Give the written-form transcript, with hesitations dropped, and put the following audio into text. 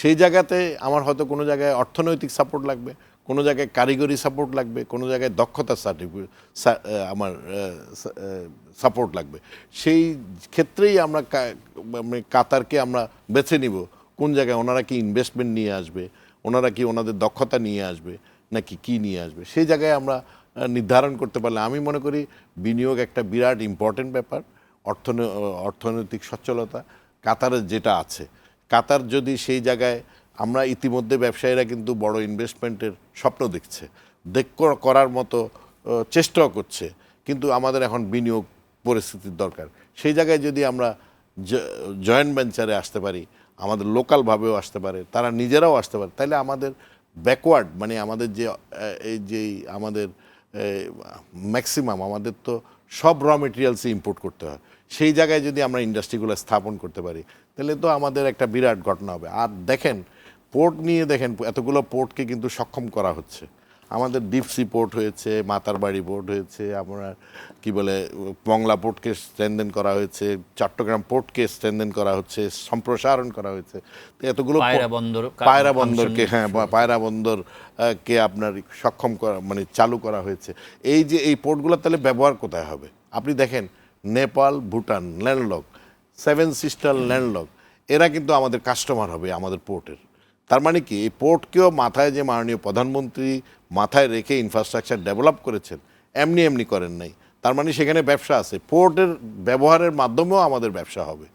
সেই জায়গাতে আমার হয়তো কোনো জায়গায় অর্থনৈতিক সাপোর্ট লাগবে, কোনো জায়গায় কারিগরি সাপোর্ট লাগবে, কোনো জায়গায় দক্ষতার সার্টিফিকেট আমার সাপোর্ট লাগবে। সেই ক্ষেত্রেই আমরা কাতারকে আমরা বেছে নিব কোন জায়গায় ওনারা কি ইনভেস্টমেন্ট নিয়ে আসবে, ওনারা কি ওনাদের দক্ষতা নিয়ে আসবে নাকি কি নিয়ে আসবে, সেই জায়গায় আমরা নির্ধারণ করতে পারলে আমি মনে করি বিনিয়োগ একটা বিরাট ইম্পর্টেন্ট ব্যাপার। অর্থনৈতিক সচ্ছলতা কাতারের যেটা আছে, কাতার যদি সেই জায়গায় আমরা ইতিমধ্যে ব্যবসায়ীরা কিন্তু বড় ইনভেস্টমেন্টের স্বপ্ন দেখছে, করার মতো চেষ্টাও করছে, কিন্তু আমাদের এখন বিনিয়োগ পরিস্থিতির দরকার। সেই জায়গায় যদি আমরা জয়েন্ট ভেঞ্চারে আসতে পারি, আমাদের লোকালভাবেও আসতে পারে, তারা নিজেরাও আসতে পারে, তাহলে আমাদের ব্যাকওয়ার্ড মানে আমাদের যে আমাদের ম্যাক্সিমাম আমাদের তো সব র মেটেরিয়ালসই ইম্পোর্ট করতে হয়, সেই জায়গায় যদি আমরা ইন্ডাস্ট্রিগুলো স্থাপন করতে পারি তাহলে তো আমাদের একটা বিরাট ঘটনা হবে। আর দেখেন পোর্ট নিয়ে দেখেন এতগুলো পোর্টকে কিন্তু সক্ষম করা হচ্ছে। আমাদের ডিপসি পোর্ট হয়েছে, মাতারবাড়ি পোর্ট হয়েছে, আমরা কি বলে মংলা পোর্টকে স্ট্রেনদেন করা হয়েছে, চট্টগ্রাম পোর্টকে স্ট্রেনদেন করা হচ্ছে, সম্প্রসারণ করা হয়েছে। এতগুলো পায়রা বন্দরকে পায়রা বন্দরকে আপনার সক্ষম করা মানে চালু করা হয়েছে। এই যে এই পোর্টগুলো তাহলে ব্যবহার কোথায় হবে? আপনি দেখেন Nepal, Bhutan landlock, 7 sister landlock, এরা কিন্তু আমাদের কাস্টমার হবে আমাদের পোর্টের। তার মানে কি এই পোর্টকেও মাথায় যে মাননীয় প্রধানমন্ত্রী মাথায় রেখে ইনফ্রাস্ট্রাকচার ডেভেলপ করেছেন, এমনি এমনি করেন নাই। তার মানে সেখানে ব্যবসা আছে, পোর্টের ব্যবহারের মাধ্যমেও আমাদের ব্যবসা হবে।